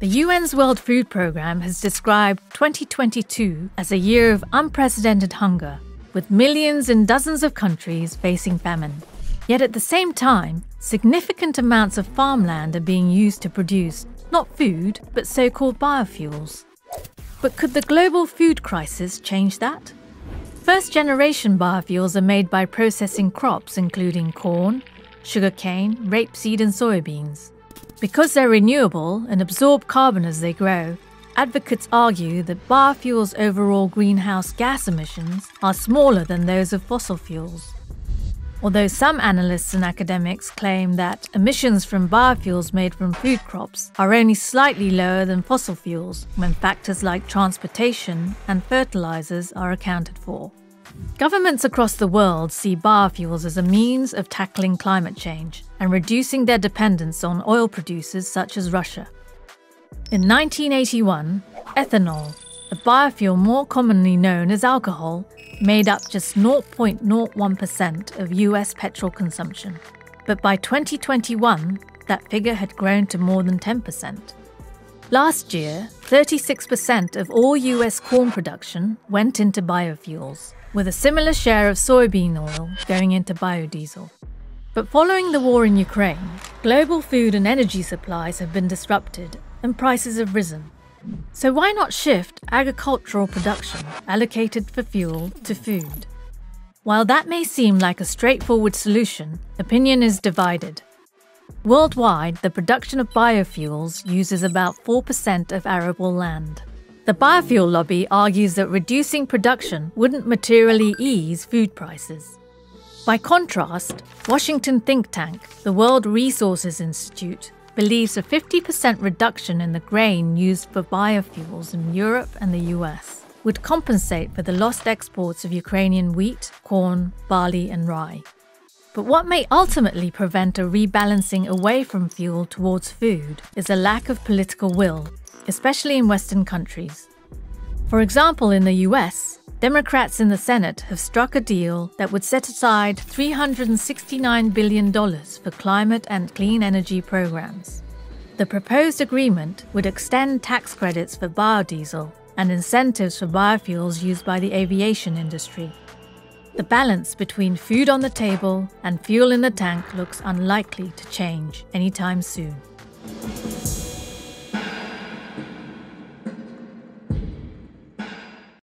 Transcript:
The UN's World Food Programme has described 2022 as a year of unprecedented hunger, with millions in dozens of countries facing famine. Yet at the same time, significant amounts of farmland are being used to produce not food, but so-called biofuels. But could the global food crisis change that? First-generation biofuels are made by processing crops including corn, sugarcane, rapeseed and soybeans. Because they're renewable and absorb carbon as they grow, advocates argue that biofuels' overall greenhouse gas emissions are smaller than those of fossil fuels. Although some analysts and academics claim that emissions from biofuels made from food crops are only slightly lower than fossil fuels when factors like transportation and fertilizers are accounted for. Governments across the world see biofuels as a means of tackling climate change and reducing their dependence on oil producers such as Russia. In 1981, ethanol, a biofuel more commonly known as alcohol, made up just 0.01% of US petrol consumption. But by 2021, that figure had grown to more than 10%. Last year, 36% of all US corn production went into biofuels, with a similar share of soybean oil going into biodiesel. But following the war in Ukraine, global food and energy supplies have been disrupted and prices have risen. So why not shift agricultural production allocated for fuel to food? While that may seem like a straightforward solution, opinion is divided. Worldwide, the production of biofuels uses about 4% of arable land. The biofuel lobby argues that reducing production wouldn't materially ease food prices. By contrast, Washington think tank, the World Resources Institute, believes a 50% reduction in the grain used for biofuels in Europe and the US would compensate for the lost exports of Ukrainian wheat, corn, barley and rye. But what may ultimately prevent a rebalancing away from fuel towards food is a lack of political will, especially in Western countries. For example, in the US, Democrats in the Senate have struck a deal that would set aside $369 billion for climate and clean energy programs. The proposed agreement would extend tax credits for biodiesel and incentives for biofuels used by the aviation industry. The balance between food on the table and fuel in the tank looks unlikely to change anytime soon.